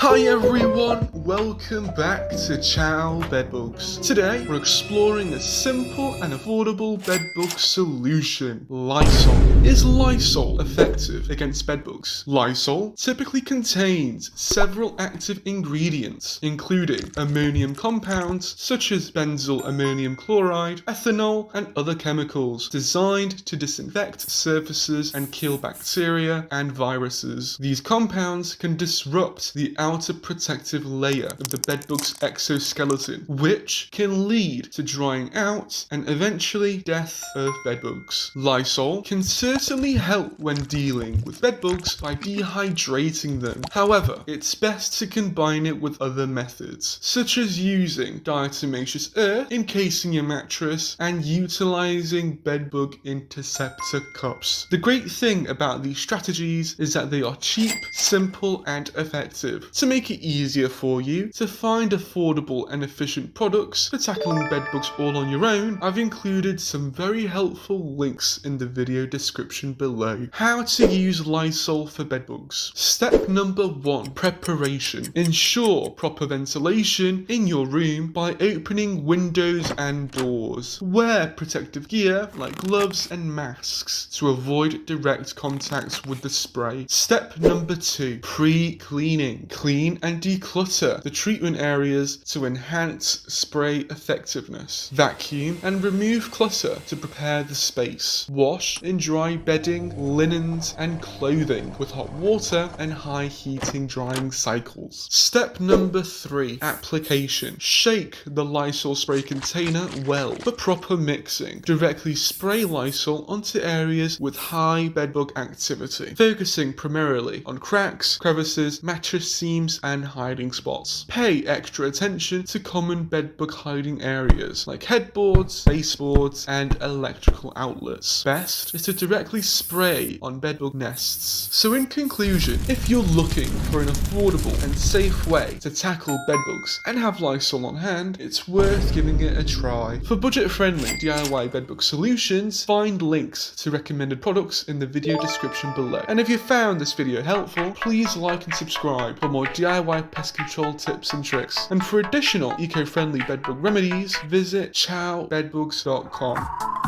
Hi everyone, welcome back to Ciaobedbugs. Today we're exploring a simple and affordable bedbug solution, Lysol. Is Lysol effective against bedbugs? Lysol typically contains several active ingredients, including ammonium compounds such as benzyl ammonium chloride, ethanol, and other chemicals designed to disinfect surfaces and kill bacteria and viruses. These compounds can disrupt the outer protective layer of the bedbug's exoskeleton, which can lead to drying out and eventually death of bedbugs. Lysol can certainly help when dealing with bedbugs by dehydrating them. However, it's best to combine it with other methods, such as using diatomaceous earth encasing your mattress and utilizing bedbug interceptor cups. The great thing about these strategies is that they are cheap, simple, and effective. To make it easier for you to find affordable and efficient products for tackling bedbugs all on your own, I've included some very helpful links in the video description below. How to use Lysol for bedbugs. Step number 1. Preparation. Ensure proper ventilation in your room by opening windows and doors. Wear protective gear like gloves and masks to avoid direct contact with the spray. Step number 2. Pre-cleaning. Clean and declutter the treatment areas to enhance spray effectiveness. Vacuum and remove clutter to prepare the space. Wash and dry bedding, linens, and clothing with hot water and high heating drying cycles. Step number 3. Application. Shake the Lysol spray container well for proper mixing. Directly spray Lysol onto areas with high bedbug activity, focusing primarily on cracks, crevices, mattress seams, and hiding spots. Pay extra attention to common bedbug hiding areas like headboards, baseboards, and electrical outlets. Best is to directly spray on bedbug nests. So in conclusion, if you're looking for an affordable and safe way to tackle bedbugs and have Lysol on hand, it's worth giving it a try. For budget-friendly DIY bedbug solutions, find links to recommended products in the video description below. And if you found this video helpful, please like and subscribe for more DIY pest control tips and tricks. And for additional eco-friendly bedbug remedies, visit ciaobedbugs.com.